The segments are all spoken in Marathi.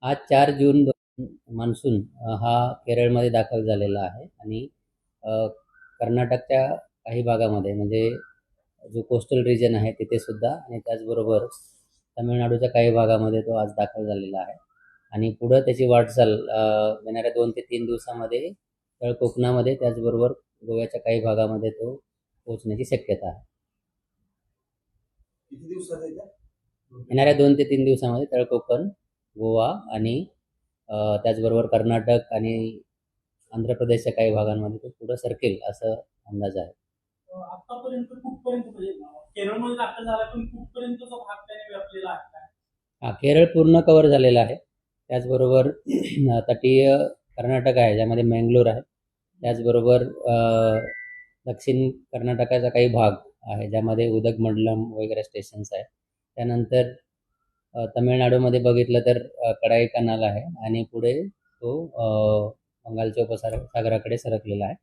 आज 4 जून मान्सून हा केरळमध्ये दाखल झालेला आहे आणि अ, कर्नाटकच्या काही भागामध्ये म्हणजे जो कोस्टल रिजन आहे तिथे सुद्धा आणि त्याचबरोबर तामिळनाडूच्या काही भागामध्ये तो आज दाखल झालेला आहे आणि पुढं त्याची वाटचाल येणाऱ्या 2 ते 3 दिवसामध्ये कोकणामध्ये त्याचबरोबर गोव्याच्या काही भागामध्ये तो पोहोचण्याची शक्यता आहे. किती दिवसात आहे त्या? येणाऱ्या 2 ते 3 दिवसामध्ये कोकण, गोवा आणि त्याचबरोबर कर्नाटक आणि आंध्र प्रदेशच्या काही भागांमध्ये तो पुढं सरकेल असं अंदाज आहे. आतापर्यंत कुठपर्यंत म्हणजे केरळमध्ये दाखल झाला पण कुठपर्यंतचा भाग त्याने व्यापलेला आहे काय? हा, केरळ पूर्ण कव्हर झालेला आहे. त्याचबरोबर तटीय कर्नाटक आहे ज्यामध्ये मंगलोर आहे. त्याचबरोबर दक्षिण कर्नाटकाचा काही भाग आहे ज्यामध्ये उदगमंडलम वगैरे स्टेशन्स आहे. त्यानंतर तमिळनाडूमध्ये बघितलं तर कडाई कनाल आहे आणि पुढे तो बंगालच्या उपसागराकडे सरकलेला आहे.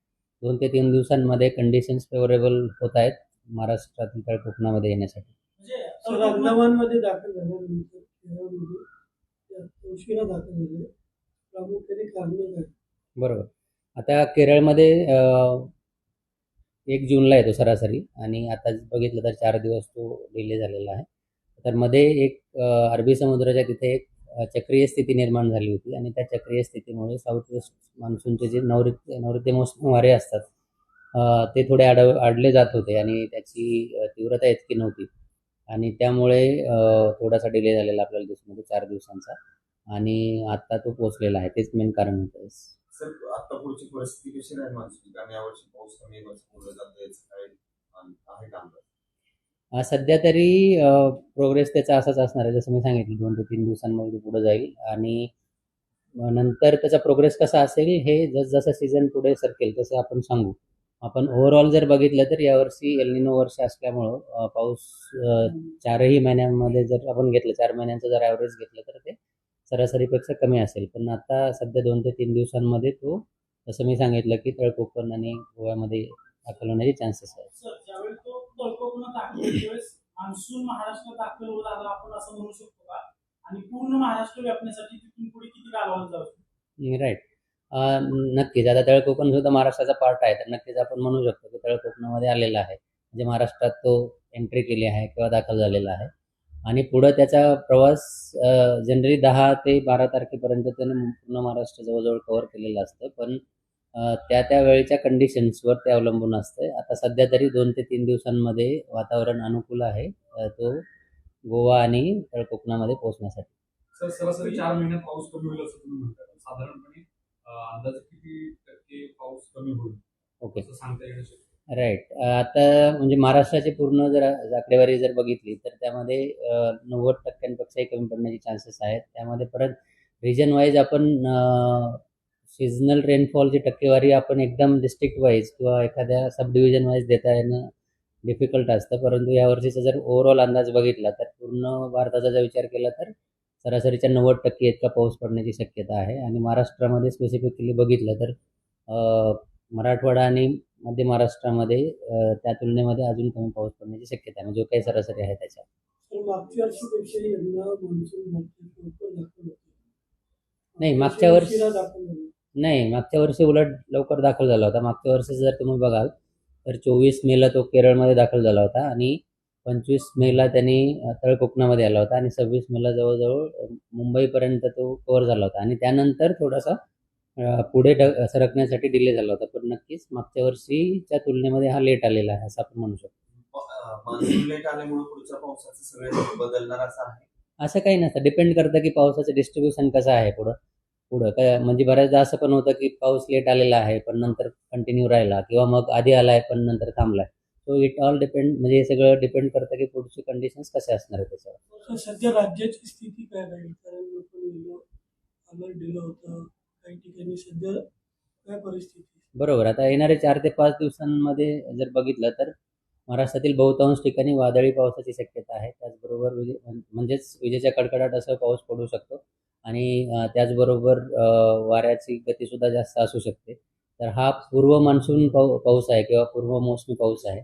2 ते 3 दिवसांमध्ये कंडिशन्स फेवरेबल होत आहेत महाराष्ट्रातील तळ कोकणामध्ये येण्यासाठी. म्हणजे अंदमानमध्ये दाखल झाल्यानंतर केरळमध्ये उशिरा दाखल झाले प्रामुख्याने कारण काय? बरोबर. आता केरळमध्ये 1 जूनला येतो सरासरी आणि आता बघितलं तर 4 दिवस तो डिले झालेला आहे. तर मध्ये एक अरबी समुद्राच्या तिथे एक चक्रीय स्थिती निर्माण झाली होती आणि त्या चक्रीय स्थितीमुळे साऊथ वेस्ट मान्सूनचे जे नैऋत्य मोसमी वारे असतात ते थोडे आडले जात होते आणि त्याची तीव्रता इतकी नव्हती आणि त्यामुळे थोडासा डिले झालेला आपल्याला दिसून येतो 4 दिवसांचा आणि आता तो पोहोचलेला आहे. तेच मेन कारण होतं. सर, आता पुढची परिस्थिती कशी राहील मान्सूनची? कारण यावर्षी पाऊस कमी बोललं जातं, याचं काय आहे का अंदाज? सध्या तरी प्रोग्रेस त्याचा असाच असणार आहे जसं मी सांगितलं 2 ते 3 दिवसांमध्ये तो पुढे जाईल आणि नंतर त्याचा प्रोग्रेस कसा असेल हे जसं सीझन पुढे सरकेल तसं आपण सांगू. आपण ओव्हरऑल जर बघितलं तर यावर्षी एल निनो वर्ष असल्यामुळं पाऊस 4ही महिन्यांमध्ये जर आपण घेतलं 4 महिन्यांचं जर ॲव्हरेज घेतलं तर ते सरासरीपेक्षा कमी असेल. पण आता सध्या 2 ते 3 दिवसांमध्ये तो जसं मी सांगितलं की तळ कोकण आणि गोव्यामध्ये दाखल होण्याचे चान्सेस आहेत. सर ज्यावेळी तो तळकोकणात दाखल त्यावेळेस मान्सून महाराष्ट्रात दाखल होत आला आपण असं म्हणू शकतो का? आणि पूर्ण महाराष्ट्र व्यापण्यासाठी तिथून पुढे किती कालावधी जाऊ शकतो? राईट. नक्कीच. आता तळ कोकण सुद्धा महाराष्ट्राचा पार्ट आहे तर नक्कीच आपण म्हणू शकतो की तळ कोकणामध्ये आलेला आहे. म्हणजे महाराष्ट्रात तो एंट्री केली आहे किंवा दाखल झालेला आहे आणि पुढं त्याचा प्रवास जनरली 10 ते 12 तारखेपर्यंत त्याने पूर्ण महाराष्ट्र जवळजवळ कव्हर केलेलं असतं. पण त्या वेळेच्या कंडिशन्सवर ते अवलंबून असतं. आता सध्या तरी 2 ते 3 दिवसांमध्ये वातावरण अनुकूल आहे तो गोवा आणि तळ कोकणामध्ये पोहोचण्यासाठी. सर, सरासरी 4 महिन्यात पाऊस कमी होईल असं तुम्ही म्हणता. साधारणपणे अंदाजे किती टक्के पाऊस कमी होईल ओके, असं सांगता येणं शक्य? राईट. आता म्हणजे महाराष्ट्राची पूर्ण जर आकडेवारी जर बघितली तर त्यामध्ये 90% कमी पडण्याचे चान्सेस आहेत. त्यामध्ये परत रिजन वाईज आपण सीझनल रेनफॉलची टक्केवारी आपण एकदम डिस्ट्रिक्ट वाईज किंवा एखाद्या सब डिव्हिजन वाईज देता येणं डिफिकल्ट असतं. परंतु यावर्षीचा जर ओव्हरऑल अंदाज बघितला तर पूर्ण भारताचा जर विचार केला तर सरासरीच्या 90% इतका पाऊस पडण्याची शक्यता आहे आणि महाराष्ट्रामध्ये स्पेसिफिकली बघितलं तर मराठवाडा आणि मध्य महाराष्ट्रामध्ये त्या तुलनेमध्ये अजून कमी पाऊस पडण्याची शक्यता आहे जो काही सरासरी आहे त्याच्या. मागच्या वर्षीपेक्षा यंदा मान्सून लवकर दाखल होतो. नाही, मागच्या वर्षी उलट लवकर दाखल झाला होता. मागच्या वर्षी जर तुम्ही बघाल तर 24 मेला तो केरळमध्ये दाखल झाला होता आणि 25 मेला त्यांनी तळ कोकणामध्ये आला होता आणि 26 मेला जवळजवळ मुंबईपर्यंत तो कव्हर झाला होता आणि त्यानंतर थोडासा पुढे सरकण्यासाठी डिले झाला होता. पण नक्कीच मागच्या वर्षीच्या तुलनेमध्ये हा लेट आलेला आहे असं आपण म्हणू शकतो. मान्सून लेट आल्यामुळे पुढच्या पावसाचं सगळं बदलणार असं आहे? असं काही नसतं. डिपेंड करतं की पावसाचं डिस्ट्रीब्युशन कसं आहे पुढं पुढं काय म्हणजे बऱ्याचदा असं पण होतं की पाऊस लेट आलेला आहे पण नंतर कंटिन्यू राहिला किंवा मग आधी आलाय पण नंतर थांबलाय. सो इट ऑल डिपेंड म्हणजे हे सगळं डिपेंड करतं की पुढची कंडिशन्स कसे असणार आहे त्याच्यावर. सध्या राज्याची स्थिती काय राहील? कारण अलर्ट दिलं होतं काही ठिकाणी, सध्या काय परिस्थिती? बरोबर. आता येणारे 4 ते 5 दिवसांमध्ये जर बघितलं तर महाराष्ट्रातील बहुतांश ठिकाणी वादळी पावसाची शक्यता आहे. त्याचबरोबर म्हणजेच विजेच्या कडकडाट असं पाऊस पडू शकतो आणि त्याचबरोबर वाऱ्याची गतीसुद्धा जास्त असू शकते. तर हा पूर्व मान्सून पाऊस आहे किंवा पूर्व मोसमी पाऊस आहे.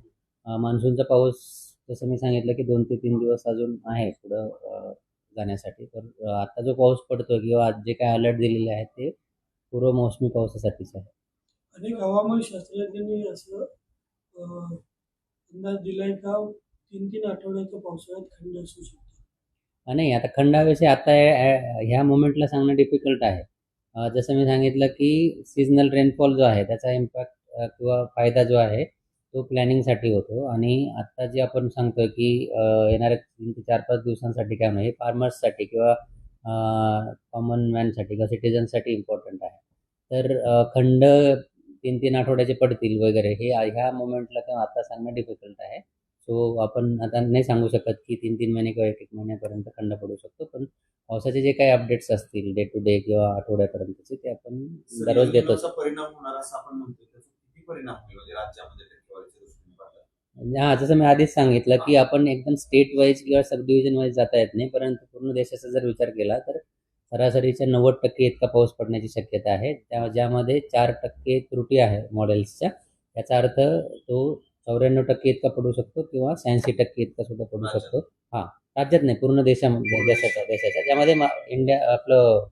मान्सूनचा पाऊस जसं मी सांगितलं की 2 ते 3 दिवस अजून आहे पुढं जाण्यासाठी. तर आता जो पाऊस पडतो किंवा आज जे काही अलर्ट दिलेले आहेत ते पूर्व मोसमी पावसासाठीच आहे. अनेक हवामान शास्त्रज्ञांनी असं अंदाज दिलाय का 3-3 आठवड्याच्या पावसाळ्यात खंड असू शकतो. नाही, आता खंडाविषयी आता ह्या मोमेंटला सांगणं डिफिकल्ट आहे. जसं मी सांगितलं की सीझनल रेनफॉल जो आहे त्याचा इम्पॅक्ट किंवा फायदा जो आहे तो प्लॅनिंगसाठी होतो आणि आत्ता जे आपण सांगतो की येणाऱ्या 3 ते 4-5 दिवसांसाठी काय नाही, हे फार्मर्ससाठी किंवा कॉमन मॅनसाठी किंवा सिटिझनसाठी इम्पॉर्टंट आहे. तर खंड 3-3 आठवड्याचे पडतील वगैरे हे ह्या मोमेंटला किंवा आता सांगणं डिफिकल्ट आहे. सो आपण आता नाही सांगू शकत की 3-3 महिने किंवा 1-1 महिन्यापर्यंत खंड पडू शकतो. पण पावसाचे जे काही अपडेट्स असतील डे टू डे किंवा आठवड्यापर्यंतचे ते आपण दररोज देतोच. एलिनोचा परिणाम होणार असं आपण म्हणतो, त्याचा किती परिणाम होईल म्हणजे राज्यामध्ये टक्केवारीच्या दृष्टीने पाहिलं? हां, जसं मी आधीच सांगितलं की आपण एकदम स्टेट वाईज किंवा सब डिव्हिजन वाईज जाता येत नाही, परंतु पूर्ण देशाचा जर विचार केला तर सरासरीच्या 90% इतका पाऊस पडण्याची शक्यता आहे. ज्यामध्ये 4% त्रुटी आहे मॉडेल्सच्या. याचा अर्थ तो 94% इतका पडू शकतो किंवा 86% इतका सुद्धा पडू शकतो. हां, राज्यात नाही, पूर्ण देशाच्या ज्यामध्ये इंडिया आपलं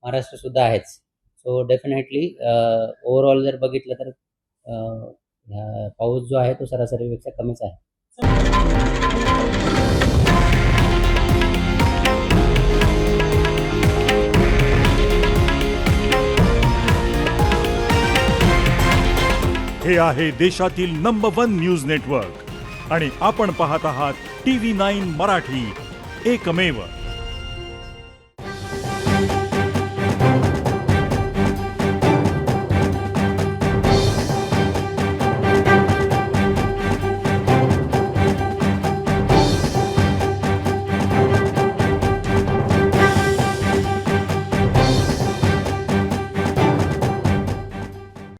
महाराष्ट्र सुद्धा आहेच. सो डेफिनेटली ओव्हरऑल जर बघितलं तर पाऊस जो आहे तो सरासरीपेक्षा कमीच आहे. हे आहे देशातील नंबर 1 न्यूज नेटवर्क आणि आपण पाहत आहात TV9 मराठी, एकमेव.